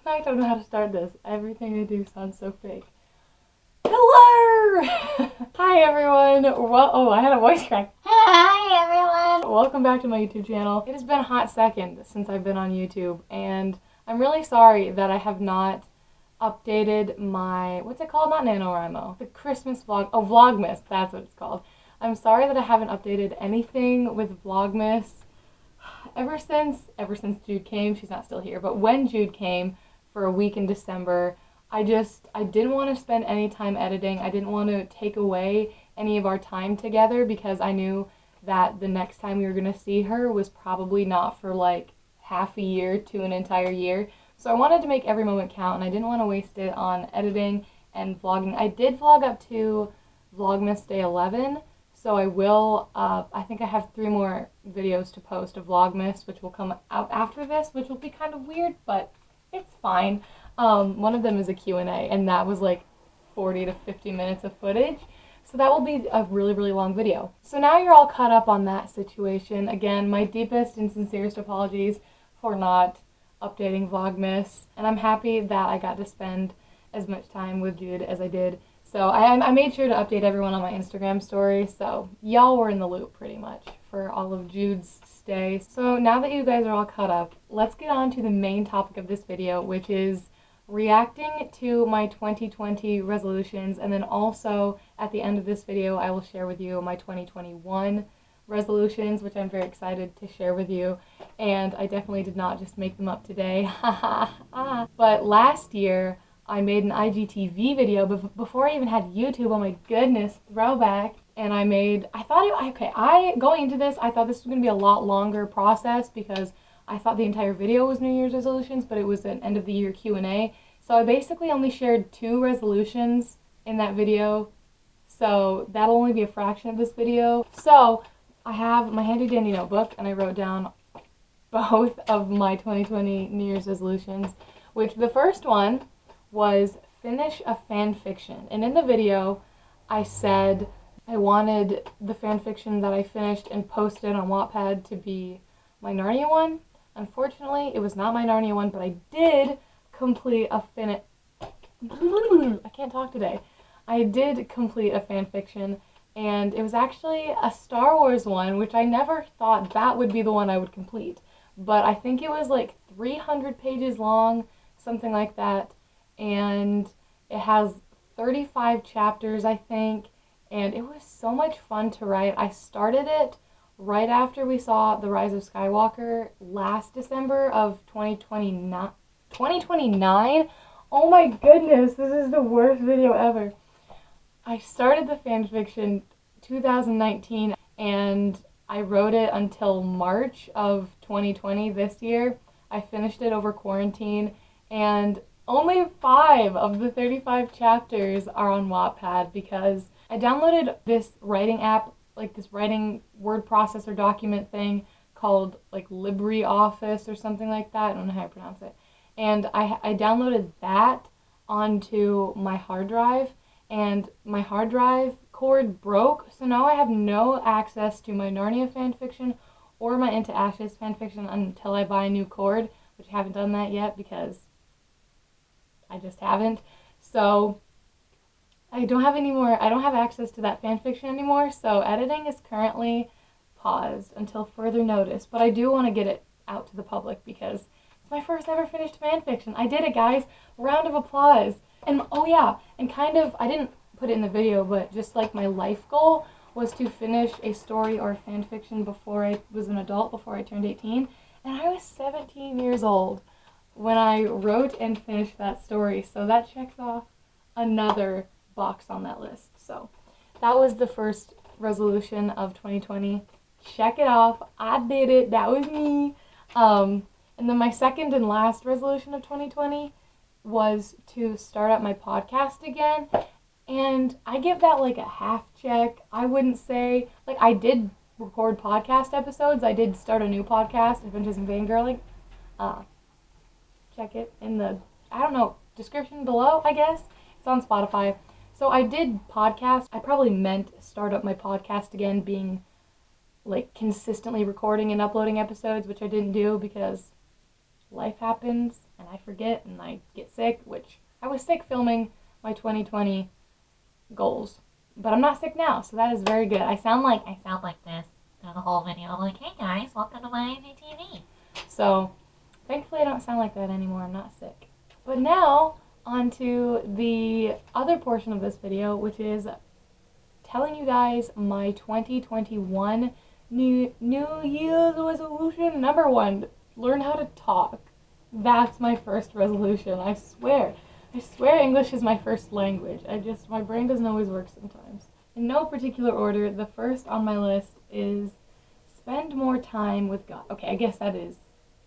I don't know how to start this. Everything I do sounds so fake. Hello! Hi everyone! Oh, I had a voice crack. Hi everyone! Welcome back to my YouTube channel. It has been a hot second since I've been on YouTube, and I'm really sorry that I have not updated my, what's it called? Not NaNoWriMo. The Christmas vlog, oh, Vlogmas, that's what it's called. I'm sorry that I haven't updated anything with Vlogmas ever since Jude came. She's not still here, but when Jude came for a week in December, I didn't want to spend any time editing. I didn't want to take away any of our time together because I knew that the next time we were going to see her was probably not for like half a year to an entire year. So I wanted to make every moment count, and I didn't want to waste it on editing and vlogging. I did vlog up to Vlogmas Day 11, so I will, I think I have 3 more videos to post of Vlogmas, which will come out after this, which will be kind of weird, but it's fine. One of them is a Q&A, and that was like 40 to 50 minutes of footage. So that will be a really, really long video. So now you're all caught up on that situation. Again, my deepest and sincerest apologies for not updating Vlogmas, and I'm happy that I got to spend as much time with Jude as I did. So I made sure to update everyone on my Instagram story, so y'all were in the loop pretty much for all of Jude's stay. So now that you guys are all caught up, let's get on to the main topic of this video, which is reacting to my 2020 resolutions, and then also at the end of this video I will share with you my 2021 resolutions, which I'm very excited to share with you, and I definitely did not just make them up today. But last year I made an IGTV video before I even had YouTube. Oh my goodness, throwback. And going into this, I thought this was going to be a lot longer process because I thought the entire video was New Year's resolutions, but it was an end of the year Q&A. So I basically only shared 2 resolutions in that video, so that'll only be a fraction of this video. So I have my handy dandy notebook, and I wrote down both of my 2020 New Year's resolutions, which the first one was finish a fan fiction. And in the video, I said I wanted the fan fiction that I finished and posted on Wattpad to be my Narnia one. Unfortunately, it was not my Narnia one, but I did complete a I can't talk today. I did complete a fan fiction, and it was actually a Star Wars one, which I never thought that would be the one I would complete. But I think it was like 300 pages long, something like that, and it has 35 chapters, I think, and it was so much fun to write. I started it right after we saw The Rise of Skywalker last December of 2029. 2029? Oh my goodness, this is the worst video ever. I started the fanfiction 2019, and I wrote it until March of 2020 this year. I finished it over quarantine, and only 5 of the 35 chapters are on Wattpad because I downloaded this writing app, like this writing word processor document thing called like LibreOffice or something like that. I don't know how to pronounce it. And I downloaded that onto my hard drive, and my hard drive cord broke, so now I have no access to my Narnia fanfiction or my Into Ashes fanfiction until I buy a new cord, which I haven't done that yet because I just haven't. So I don't have access to that fanfiction anymore, so editing is currently paused until further notice, but I do want to get it out to the public because it's my first ever finished fanfiction. I did it, guys. Round of applause. And oh yeah, and kind of, I didn't put it in the video, but just like my life goal was to finish a story or fanfiction before I was an adult, before I turned 18, and I was 17 years old when I wrote and finished that story, so that checks off another box on that list. So that was the first resolution of 2020. Check it off. I did it. That was me. And then my second and last resolution of 2020 was to start up my podcast again. And I give that like a half check. I wouldn't say, like, I did record podcast episodes. I did start a new podcast, Adventures in Fangirling. Check it in the, I don't know, description below, I guess. It's on Spotify. So I did podcast. I probably meant start up my podcast again, being like consistently recording and uploading episodes, which I didn't do because life happens and I forget and I get sick, which I was sick filming my 2020 goals. But I'm not sick now, so that is very good. I sound like this through the whole video. I'm like, hey guys, welcome to my IGTV. So thankfully I don't sound like that anymore. I'm not sick. But now on to the other portion of this video, which is telling you guys my 2021 New Year's resolution. Number 1, learn how to talk. That's my first resolution, I swear. I swear English is my first language. My brain doesn't always work sometimes. In no particular order, the first on my list is spend more time with God. Okay, I guess that is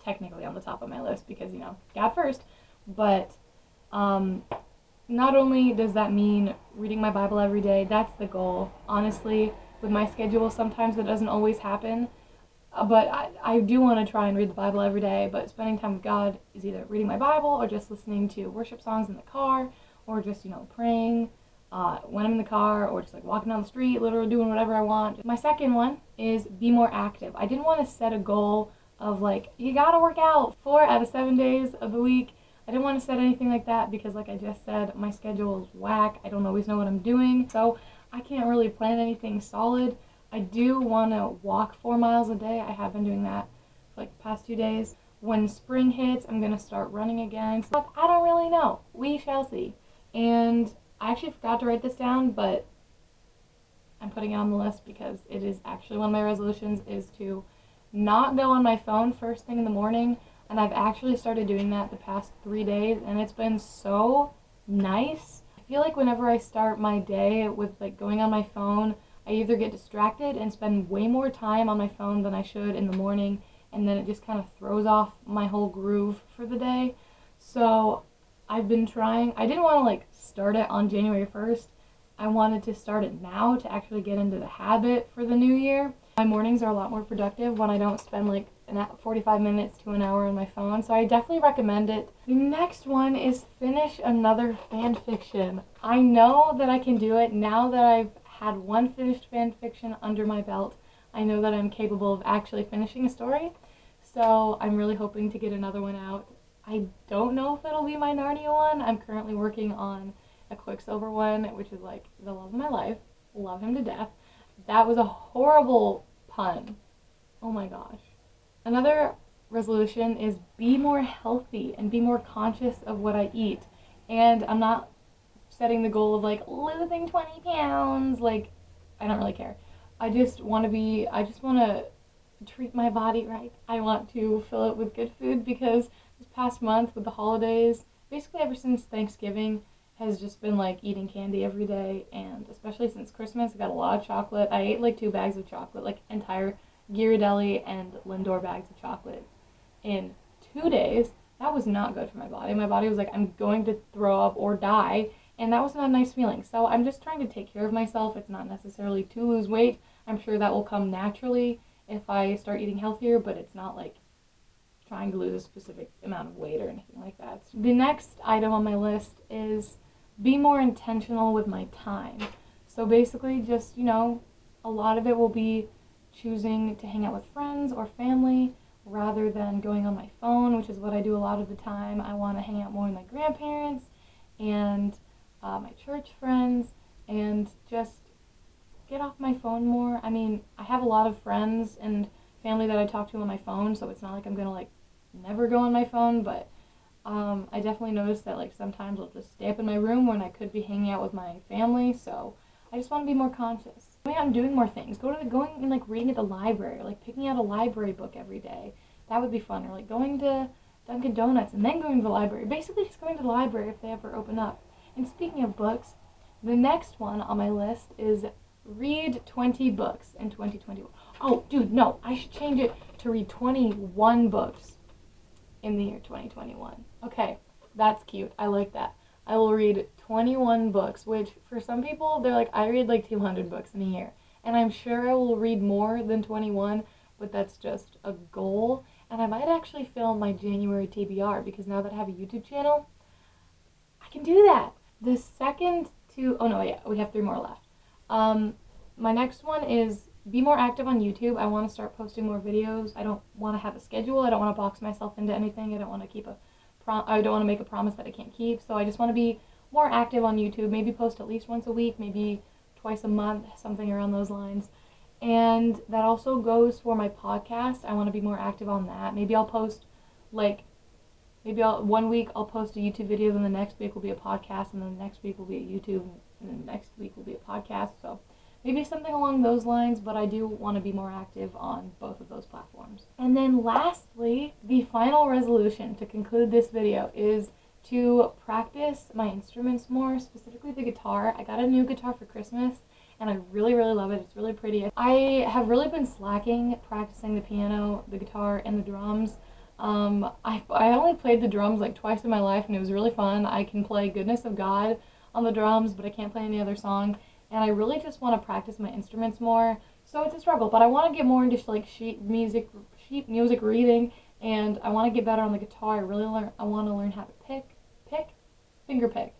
technically on the top of my list because, God first. But not only does that mean reading my Bible every day, that's the goal. Honestly, with my schedule, sometimes it doesn't always happen. But I do want to try and read the Bible every day, but spending time with God is either reading my Bible or just listening to worship songs in the car or just, praying when I'm in the car or just like walking down the street, literally doing whatever I want. My second one is be more active. I didn't want to set a goal of like, you gotta work out 4 out of 7 days of the week. I didn't want to set anything like that because like I just said, my schedule is whack. I don't always know what I'm doing, so I can't really plan anything solid. I do want to walk 4 miles a day. I have been doing that for like the past 2 days. When spring hits, I'm going to start running again. So I don't really know. We shall see. And I actually forgot to write this down, but I'm putting it on the list because it is actually one of my resolutions is to not go on my phone first thing in the morning. And I've actually started doing that the past 3 days, and it's been so nice. I feel like whenever I start my day with like going on my phone, I either get distracted and spend way more time on my phone than I should in the morning, and then it just kind of throws off my whole groove for the day. So I've been trying. I didn't want to like start it on January 1st. I wanted to start it now to actually get into the habit for the new year. My mornings are a lot more productive when I don't spend like 45 minutes to an hour on my phone, so I definitely recommend it. The next one is finish another fan fiction. I know that I can do it now that I've had one finished fan fiction under my belt. I know that I'm capable of actually finishing a story, so I'm really hoping to get another one out. I don't know if it'll be my Narnia one. I'm currently working on a Quicksilver one, which is like the love of my life. Love him to death. That was a horrible pun. Oh my gosh. Another resolution is be more healthy and be more conscious of what I eat. And I'm not setting the goal of like losing 20 pounds. Like, I don't really care. I just want to treat my body right. I want to fill it with good food because this past month with the holidays, basically ever since Thanksgiving, has just been like eating candy every day, and especially since Christmas, I got a lot of chocolate. I ate like 2 bags of chocolate, like entire Ghirardelli and Lindor bags of chocolate in 2 days. That was not good for my body. My body was like, I'm going to throw up or die, and that was not a nice feeling. So I'm just trying to take care of myself. It's not necessarily to lose weight. I'm sure that will come naturally if I start eating healthier, but it's not like trying to lose a specific amount of weight or anything like that. The next item on my list is be more intentional with my time. So basically just, a lot of it will be choosing to hang out with friends or family rather than going on my phone, which is what I do a lot of the time. I want to hang out more with my grandparents and my church friends and just get off my phone more. I mean, I have a lot of friends and family that I talk to on my phone, so it's not like I'm gonna like never go on my phone, but I definitely noticed that like sometimes I'll just stay up in my room when I could be hanging out with my family, so I just want to be more conscious. Going out and doing more things. Going and like reading at the library, or like picking out a library book every day. That would be fun. Or like going to Dunkin' Donuts and then going to the library. Basically just going to the library if they ever open up. And speaking of books, the next one on my list is read 20 books in 2021. Oh, dude, no, I should change it to read 21 books in the year 2021. Okay, that's cute. I like that. I will read 21 books, which for some people, they're like, I read like 200 books in a year. And I'm sure I will read more than 21, but that's just a goal. And I might actually film my January TBR because now that I have a YouTube channel, I can do that. The second two, oh no, yeah, we have 3 more left. My next one is be more active on YouTube. I want to start posting more videos. I don't want to have a schedule. I don't want to box myself into anything. I don't want to keep a want to make a promise that I can't keep. So I just want to be more active on YouTube. Maybe post at least once a week, maybe twice a month, something around those lines. And that also goes for my podcast. I want to be more active on that. Maybe I'll post one week I'll post a YouTube video, then the next week will be a podcast, and then the next week will be a YouTube, and then the next week will be a podcast. So maybe something along those lines, but I do want to be more active on both of those platforms. And then lastly, the final resolution to conclude this video is to practice my instruments more, specifically the guitar. I got a new guitar for Christmas, and I really, really love it. It's really pretty. I have really been slacking practicing the piano, the guitar, and the drums. I only played the drums like twice in my life, and it was really fun. I can play Goodness of God on the drums, but I can't play any other song. And I really just want to practice my instruments more. So it's a struggle, but I want to get more into like sheet music reading, and I want to get better on the guitar. I want to learn how to finger pick.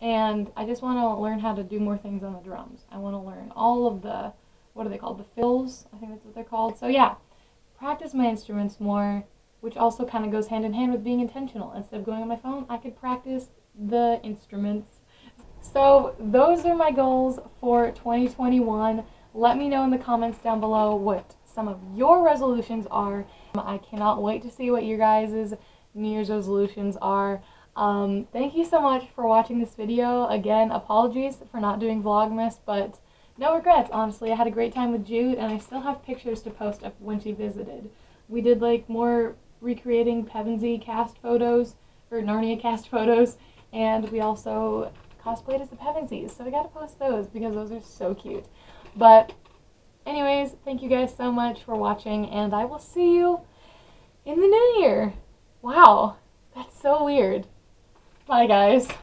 And I just want to learn how to do more things on the drums. I want to learn all of the, what are they called? The fills? I think that's what they're called. So yeah, practice my instruments more, which also kind of goes hand in hand with being intentional. Instead of going on my phone, I could practice the instruments. So those are my goals for 2021. Let me know in the comments down below what some of your resolutions are. I cannot wait to see what your guys' New Year's resolutions are. Thank you so much for watching this video. Again, apologies for not doing Vlogmas, but no regrets, honestly. I had a great time with Jude, and I still have pictures to post of when she visited. We did like more recreating Pevensey cast photos, or Narnia cast photos, and we also cosplayed as the Pevensies, so I gotta post those because those are so cute. But anyways, thank you guys so much for watching, and I will see you in the new year. Wow, that's so weird. Bye guys.